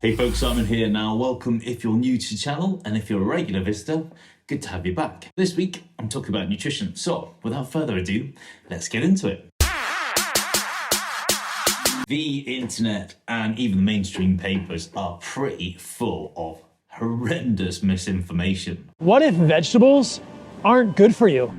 Hey folks, Simon here. Now, welcome if you're new to the channel, and if you're a regular visitor, good to have you back. This week, I'm talking about nutrition. So, without further ado, let's get into it. The internet and even the mainstream papers are pretty full of horrendous misinformation. What if vegetables aren't good for you?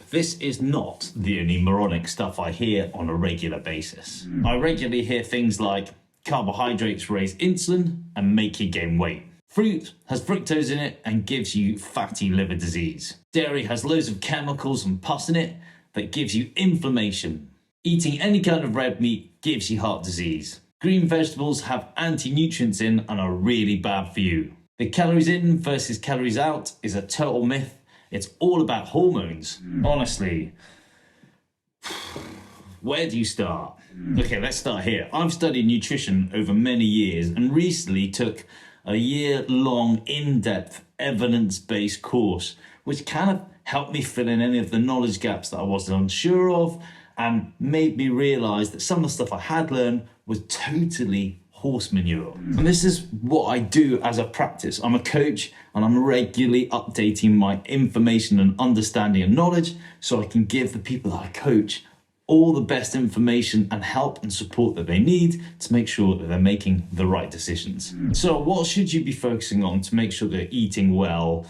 This is not the only moronic stuff I hear on a regular basis. I regularly hear things like carbohydrates raise insulin and make you gain weight. Fruit has fructose in it and gives you fatty liver disease. Dairy has loads of chemicals and pus in it that gives you inflammation. Eating any kind of red meat gives you heart disease. Green vegetables have anti-nutrients in and are really bad for you. The calories in versus calories out is a total myth. It's all about hormones. Honestly, where do you start? Okay, let's start here. I've studied nutrition over many years and recently took a year-long in-depth evidence-based course, which kind of helped me fill in any of the knowledge gaps that I wasn't unsure of and made me realize that some of the stuff I had learned was totally horse manure. And this is what I do as a practice. I'm a coach and I'm regularly updating my information and understanding and knowledge so I can give the people that I coach all the best information and help and support that they need to make sure that they're making the right decisions. So what should you be focusing on to make sure they're eating well?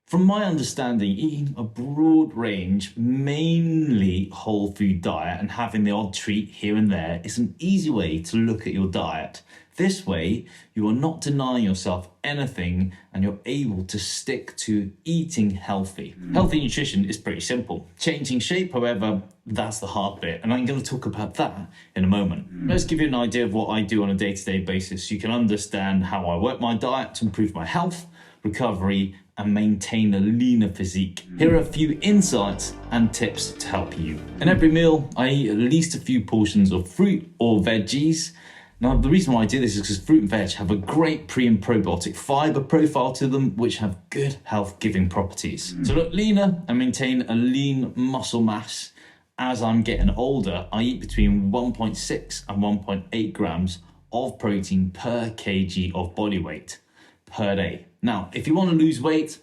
From my understanding, eating a broad range, mainly whole food diet and having the odd treat here and there is an easy way to look at your diet. This way, you are not denying yourself anything and you're able to stick to eating healthy. Healthy nutrition is pretty simple. Changing shape, however, that's the hard bit, and I'm going to talk about that in a moment. Let's give you an idea of what I do on a day-to-day basis so you can understand how I work my diet to improve my health, recovery, and maintain a leaner physique. Here are a few insights and tips to help you. In every meal, I eat at least a few portions of fruit or veggies. Now, the reason why I do this is because fruit and veg have a great pre and probiotic fiber profile to them, which have good health-giving properties. To look leaner and maintain a lean muscle mass, as I'm getting older, I eat between 1.6 and 1.8 grams of protein per kg of body weight per day. Now, if you want to lose weight,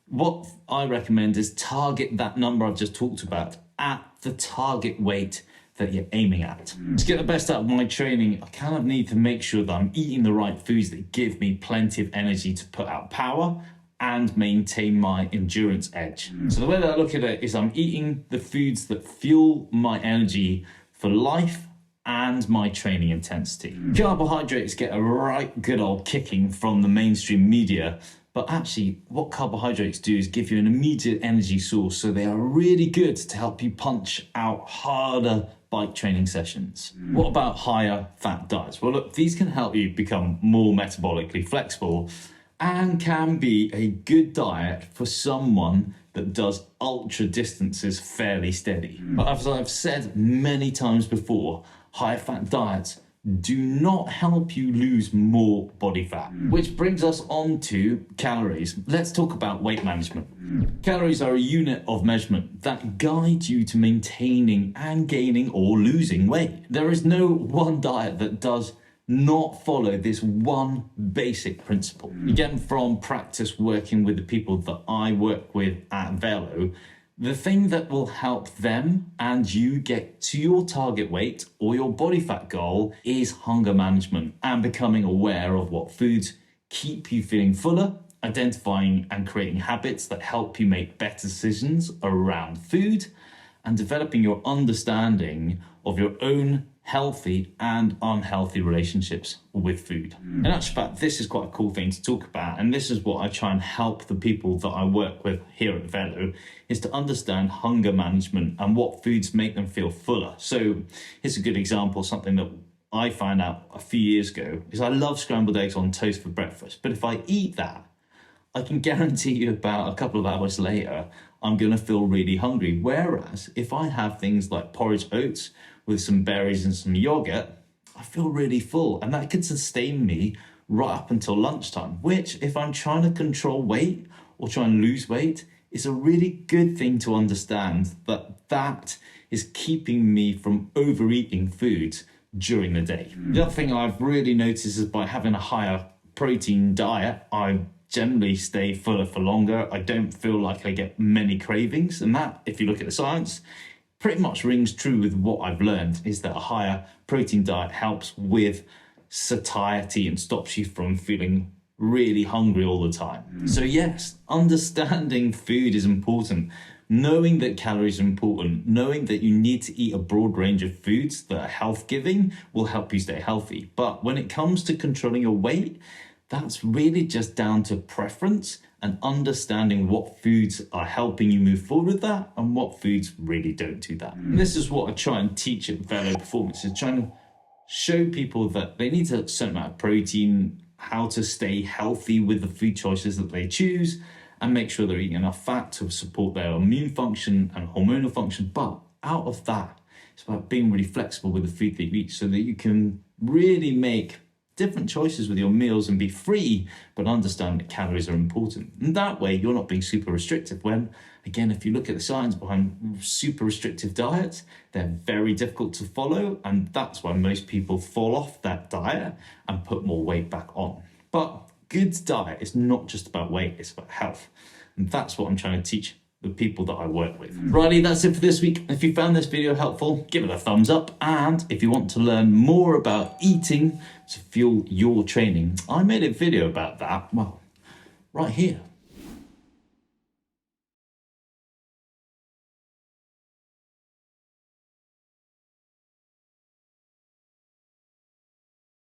what I recommend is target that number I've just talked about at the target weight that you're aiming at. To get the best out of my training, I kind of need to make sure that I'm eating the right foods that give me plenty of energy to put out power and maintain my endurance edge. So the way that I look at it is I'm eating the foods that fuel my energy for life and my training intensity. Carbohydrates get a right good old kicking from the mainstream media, but actually what carbohydrates do is give you an immediate energy source, so they are really good to help you punch out harder bike training sessions. What about higher fat diets? Well, look, these can help you become more metabolically flexible and can be a good diet for someone that does ultra distances fairly steady. But as I've said many times before, high fat diets do not help you lose more body fat. Which brings us on to calories. Let's talk about weight management. Calories are a unit of measurement that guide you to maintaining and gaining or losing weight. There is no one diet that does not follow this one basic principle. Again, from practice working with the people that I work with at Velo, the thing that will help them and you get to your target weight or your body fat goal is hunger management and becoming aware of what foods keep you feeling fuller, identifying and creating habits that help you make better decisions around food, and developing your understanding of your own healthy and unhealthy relationships with food. In actual fact, this is quite a cool thing to talk about, and this is what I try and help the people that I work with here at Velo, is to understand hunger management and what foods make them feel fuller. So here's a good example, something that I found out a few years ago, is I love scrambled eggs on toast for breakfast, but if I eat that, I can guarantee you about a couple of hours later, I'm gonna feel really hungry. Whereas if I have things like porridge oats with some berries and some yogurt, I feel really full, and that can sustain me right up until lunchtime, which if I'm trying to control weight or try and lose weight, is a really good thing to understand that is keeping me from overeating foods during the day. The other thing I've really noticed is by having a higher protein diet, I generally stay fuller for longer. I don't feel like I get many cravings. And that, if you look at the science, pretty much rings true with what I've learned, is that a higher protein diet helps with satiety and stops you from feeling really hungry all the time. So yes, understanding food is important. Knowing that calories are important, knowing that you need to eat a broad range of foods that are health-giving will help you stay healthy. But when it comes to controlling your weight, that's really just down to preference and understanding what foods are helping you move forward with that and what foods really don't do that. And this is what I try and teach at Velo Performance, is trying to show people that they need a certain amount of protein, how to stay healthy with the food choices that they choose, and make sure they're eating enough fat to support their immune function and hormonal function. But out of that, it's about being really flexible with the food that you eat so that you can really make different choices with your meals and be free, but understand that calories are important. And that way, you're not being super restrictive when, again, if you look at the science behind super restrictive diets, they're very difficult to follow. And that's why most people fall off that diet and put more weight back on. But good diet is not just about weight, it's about health. And that's what I'm trying to teach the people that I work with. Righty, that's it for this week. If you found this video helpful, give it a thumbs up. And if you want to learn more about eating to fuel your training, I made a video about that, well, right here.